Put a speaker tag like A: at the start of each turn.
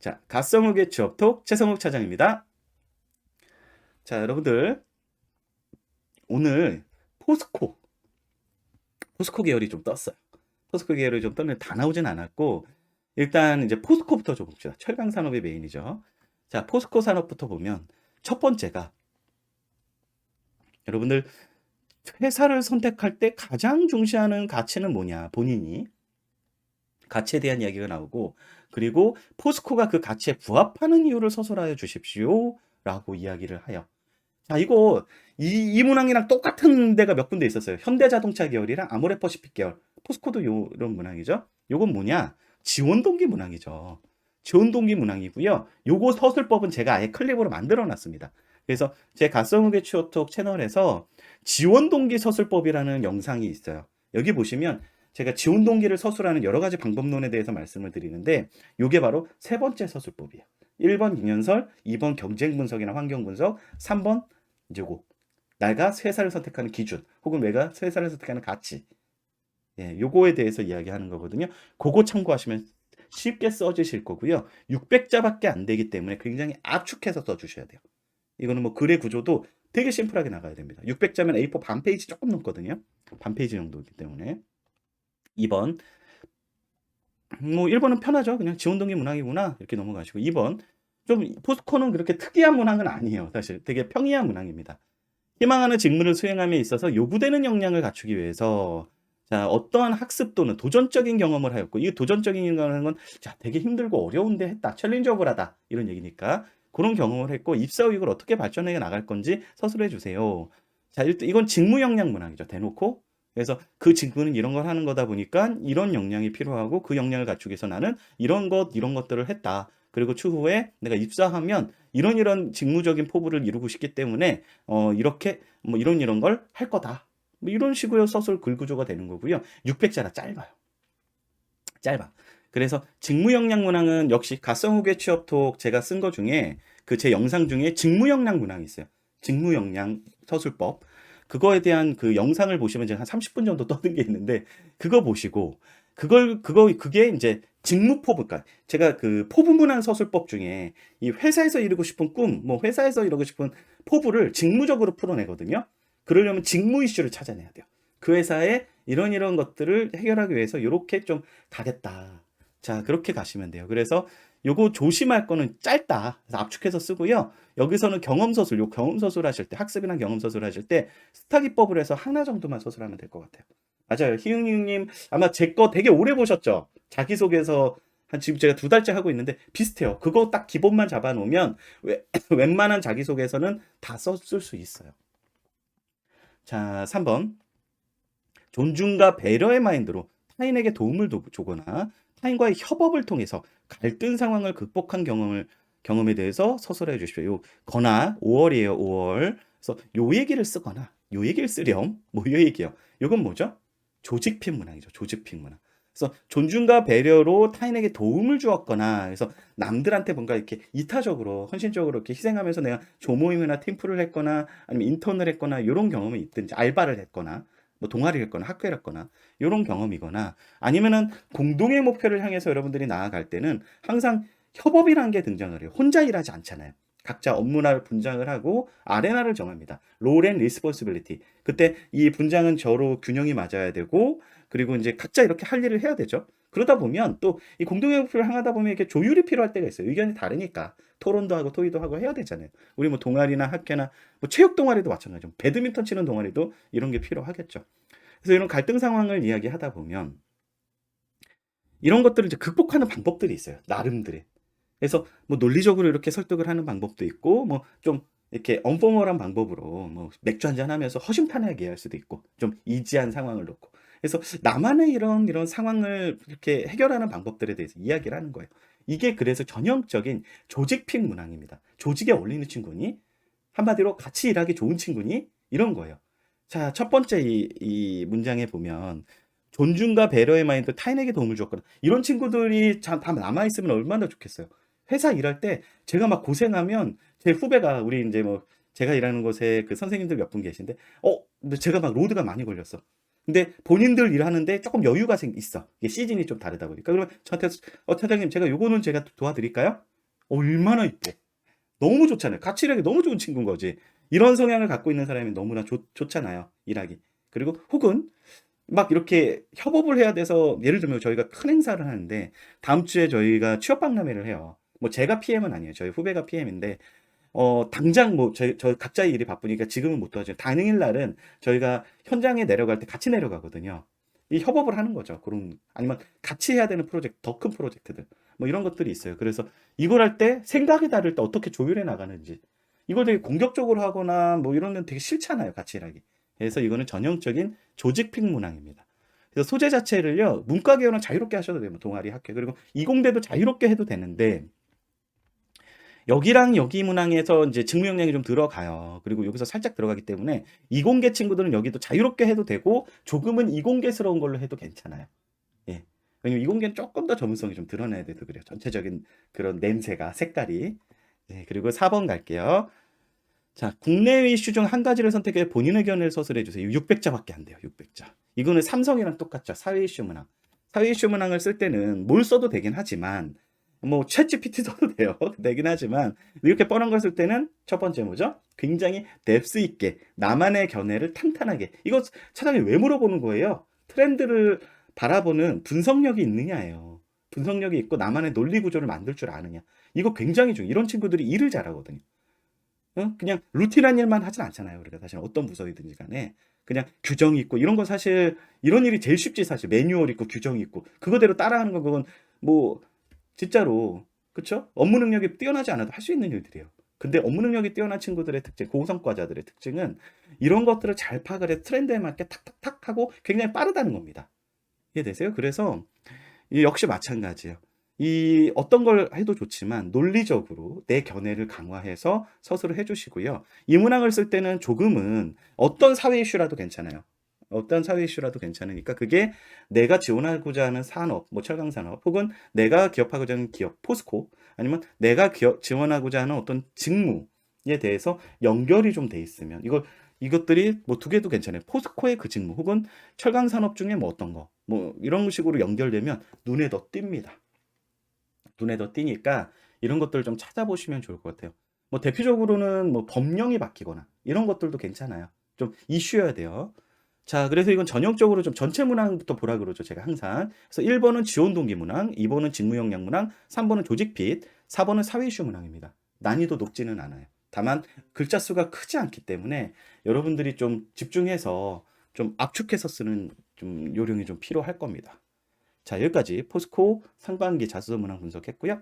A: 자, 갓성욱의 취업톡 최성욱 차장입니다. 자, 여러분들 오늘 포스코 계열이 좀 떴어요. 포스코 계열이 좀 떴는데 다 나오진 않았고 일단 이제 포스코부터 좀 봅시다. 철강 산업의 메인이죠. 자, 포스코 산업부터 보면 첫 번째가 여러분들 회사를 선택할 때 가장 중시하는 가치는 뭐냐? 본인이 가치에 대한 이야기가 나오고 그리고 포스코가 그 가치에 부합하는 이유를 서술하여 주십시오. 라고 이야기를 하여. 자, 이거 이 문항이랑 똑같은 데가 몇 군데 있었어요. 현대자동차 계열이랑 아모레퍼시픽 계열. 포스코도 요런 문항이죠. 요건 뭐냐? 지원동기 문항이죠. 지원동기 문항이고요. 요거 서술법은 제가 아예 클립으로 만들어 놨습니다. 그래서 제 갓성욱의 취업톡 채널에서 지원동기 서술법이라는 영상이 있어요. 여기 보시면 제가 지원동기를 서술하는 여러 가지 방법론에 대해서 말씀을 드리는데 요게 바로 세 번째 서술법이에요. 1번 인연설, 2번 경쟁 분석이나 환경 분석, 3번 이제 고 내가 회사를 선택하는 기준 혹은 내가 회사를 선택하는 가치, 요거에 대해서 이야기하는 거거든요. 그거 참고하시면 쉽게 써주실 거고요. 600자밖에 안 되기 때문에 굉장히 압축해서 써주셔야 돼요. 이거는 뭐 글의 구조도 되게 심플하게 나가야 됩니다. 600자면 A4 반 페이지 조금 넘거든요. 반 페이지 정도이기 때문에. 2번 뭐 1번은 편하죠. 그냥 지원동기 문항이구나 이렇게 넘어가시고 2번 좀 포스코는 그렇게 특이한 문항은 아니에요. 사실 되게 평이한 문항입니다. 희망하는 직무를 수행함에 있어서 요구되는 역량을 갖추기 위해서 자, 어떠한 학습 또는 도전적인 경험을 하였고 이 도전적인 경험은 건 자, 되게 힘들고 어려운데 했다. 챌린저블하다. 이런 얘기니까 그런 경험을 했고 입사 후 이걸 어떻게 발전해 나갈 건지 서술해 주세요. 자, 일단 이건 직무 역량 문항이죠. 대놓고. 그래서 그 직무는 이런 걸 하는 거다 보니까 이런 역량이 필요하고 그 역량을 갖추기 위해서 나는 이런 것들을 했다. 그리고 추후에 내가 입사하면 이런 직무적인 포부를 이루고 싶기 때문에 이렇게 뭐 이런 걸 할 거다. 뭐 이런 식으로 서술 글 구조가 되는 거고요. 600자라 짧아요. 짧아. 그래서 직무 역량 문항은 역시 갓성욱의 취업톡 제가 쓴 거 중에 그 제 영상 중에 직무 역량 문항이 있어요. 직무 역량 서술법. 그거에 대한 그 영상을 보시면 제가 한 30분 정도 떠든 게 있는데 그거 보시고 그게 이제 직무 포부, 그러니까 제가 그 포부 문항 서술법 중에 이 회사에서 이루고 싶은 꿈, 뭐 회사에서 이루고 싶은 포부를 직무적으로 풀어내거든요. 그러려면 직무 이슈를 찾아내야 돼요. 그 회사에 이런 것들을 해결하기 위해서 이렇게 좀 가겠다. 자, 그렇게 가시면 돼요. 그래서 요거 조심할 거는 짧다. 그래서 압축해서 쓰고요. 여기서는 경험서술, 요 경험서술 하실 때, 학습이나 경험서술 하실 때, 스타기법을 해서 하나 정도만 서술하면 될 것 같아요. 맞아요. 희응님, 아마 제 거 되게 오래 보셨죠? 자기소개서, 지금 제가 2달째 하고 있는데, 비슷해요. 그거 딱 기본만 잡아놓으면, 웬만한 자기소개서는 다 썼을 수 있어요. 자, 3번. 존중과 배려의 마인드로 타인에게 도움을 주거나 타인과의 협업을 통해서 갈등 상황을 극복한 경험에 대해서 서술해 주십시오. 요 거나 5월이에요. 5월. 그래서 요 얘기를 쓰거나 요 얘기를 쓰렴. 뭐 요 얘기요. 요건 뭐죠? 조직핑 문항이죠. 조직핑 문항. 그래서 존중과 배려로 타인에게 도움을 주었거나 그래서 남들한테 뭔가 이렇게 이타적으로 헌신적으로 이렇게 희생하면서 내가 조모임이나 팀플을 했거나 아니면 인턴을 했거나 이런 경험이 있든지 알바를 했거나 뭐 동아리를 했거나 학교를 했거나 이런 경험이거나 아니면은 공동의 목표를 향해서 여러분들이 나아갈 때는 항상 협업이라는 게 등장을 해요. 혼자 일하지 않잖아요. 각자 업무날 분장을 하고 아레나를 정합니다. 롤 앤 리스폰시빌리티. 그때 이 분장은 저로 균형이 맞아야 되고 그리고 이제 각자 이렇게 할 일을 해야 되죠. 그러다 보면 또 이 공동의 목표를 향하다 보면 이렇게 조율이 필요할 때가 있어요. 의견이 다르니까 토론도 하고 토의도 하고 해야 되잖아요. 우리 뭐 동아리나 학교나 뭐 체육 동아리도 마찬가지죠. 배드민턴 치는 동아리도 이런 게 필요하겠죠. 그래서 이런 갈등 상황을 이야기하다 보면 이런 것들을 이제 극복하는 방법들이 있어요. 나름들의. 그래서 뭐 논리적으로 이렇게 설득을 하는 방법도 있고 뭐 좀 이렇게 언포멀한 방법으로 뭐 맥주 한잔 하면서 허심탄회하게 얘기할 수도 있고 좀 이지한 상황을 놓고 그래서 나만의 이런 상황을 이렇게 해결하는 방법들에 대해서 이야기를 하는 거예요. 이게 그래서 전형적인 조직핑 문항입니다. 조직에 어울리는 친구니 한마디로 같이 일하기 좋은 친구니 이런 거예요. 자, 첫 번째 이 문장에 보면 존중과 배려의 마인드 타인에게 도움을 줬거나 이런 친구들이 다 남아있으면 얼마나 좋겠어요. 회사 일할 때 제가 막 고생하면 제 후배가 우리 이제 뭐 제가 일하는 곳에 그 선생님들 몇 분 계신데 근데 제가 막 로드가 많이 걸렸어. 근데 본인들 일하는데 조금 여유가 있어. 이게 시즌이 좀 다르다 보니까. 그러면 저한테 차장님 제가 요거는 제가 도와드릴까요? 얼마나 이뻐. 너무 좋잖아요. 같이 일하기 너무 좋은 친구인 거지. 이런 성향을 갖고 있는 사람이 너무나 좋잖아요. 일하기. 그리고 혹은 막 이렇게 협업을 해야 돼서 예를 들면 저희가 큰 행사를 하는데 다음 주에 저희가 취업 박람회를 해요. 뭐 제가 PM은 아니에요. 저희 후배가 PM인데 당장 뭐 저희 각자의 일이 바쁘니까 지금은 못 도와줘요. 당일 날은 저희가 현장에 내려갈 때 같이 내려가거든요. 이 협업을 하는 거죠. 그런 아니면 같이 해야 되는 프로젝트, 더 큰 프로젝트들 뭐 이런 것들이 있어요. 그래서 이걸 할 때 생각이 다를 때 어떻게 조율해 나가는지 이걸 되게 공격적으로 하거나 뭐 이런 건 되게 싫잖아요. 같이 일하기. 그래서 이거는 전형적인 조직픽 문항입니다. 그래서 소재 자체를요 문과 계열은 자유롭게 하셔도 돼요. 뭐 동아리, 학회 그리고 이공대도 자유롭게 해도 되는데 여기랑 여기 문항에서 이제 직무 역량이 좀 들어가요. 그리고 여기서 살짝 들어가기 때문에 이공계 친구들은 여기도 자유롭게 해도 되고 조금은 이공계스러운 걸로 해도 괜찮아요. 예. 왜냐면 이공계는 조금 더 전문성이 좀 드러나야 돼서 그래요. 전체적인 그런 냄새가, 색깔이. 네, 그리고 4번 갈게요. 자, 국내 이슈 중 한 가지를 선택해 본인 의견을 서술해 주세요. 600자밖에 안 돼요. 600자. 이거는 삼성이랑 똑같죠. 사회 이슈 문항. 사회 이슈 문항을 쓸 때는 뭘 써도 되긴 하지만 뭐 챗GPT 써도 돼요. 되긴 하지만 이렇게 뻔한 걸 쓸 때는 첫 번째 뭐죠? 굉장히 뎁스 있게 나만의 견해를 탄탄하게 이거 차장님 왜 물어보는 거예요? 트렌드를 바라보는 분석력이 있느냐예요. 분석력이 있고 나만의 논리 구조를 만들 줄 아느냐. 이거 굉장히 중요해요. 이런 친구들이 일을 잘하거든요. 그냥 루틴한 일만 하진 않잖아요. 우리가 사실 어떤 부서이든지 간에 그냥 규정이 있고 이런 건 사실 이런 일이 제일 쉽지 사실 매뉴얼 있고 규정이 있고 그거대로 따라하는 건 그건 뭐 진짜로 그쵸? 업무 능력이 뛰어나지 않아도 할 수 있는 일들이에요. 근데 업무 능력이 뛰어난 친구들의 특징, 고성과자들의 특징은 이런 것들을 잘 파악을 해 트렌드에 맞게 탁탁탁 하고 굉장히 빠르다는 겁니다. 이해되세요? 그래서 이 역시 마찬가지예요. 이 어떤 걸 해도 좋지만 논리적으로 내 견해를 강화해서 서술을 해 주시고요. 이 문항을 쓸 때는 조금은 어떤 사회 이슈라도 괜찮아요. 어떤 사회 이슈라도 괜찮으니까 그게 내가 지원하고자 하는 산업, 뭐 철강 산업 혹은 내가 기업하고자 하는 기업, 포스코 아니면 내가 지원하고자 하는 어떤 직무에 대해서 연결이 좀 돼 있으면 이것들이 뭐 두 개도 괜찮아요. 포스코의 그 직무 혹은 철강 산업 중에 뭐 어떤 거 뭐 이런 식으로 연결되면 눈에 더 띕니다. 눈에 더 띄니까 이런 것들을 좀 찾아보시면 좋을 것 같아요. 뭐 대표적으로는 뭐 법령이 바뀌거나 이런 것들도 괜찮아요. 좀 이슈여야 돼요. 자, 그래서 이건 전형적으로 좀 전체 문항부터 보라 그러죠. 제가 항상. 그래서 1번은 지원 동기 문항, 2번은 직무 역량 문항, 3번은 조직 핏, 4번은 사회 이슈 문항입니다. 난이도 높지는 않아요. 다만 글자 수가 크지 않기 때문에 여러분들이 좀 집중해서 좀 압축해서 쓰는 좀 요령이 좀 필요할 겁니다. 자, 여기까지 포스코 상반기 자소서 문항 분석했고요.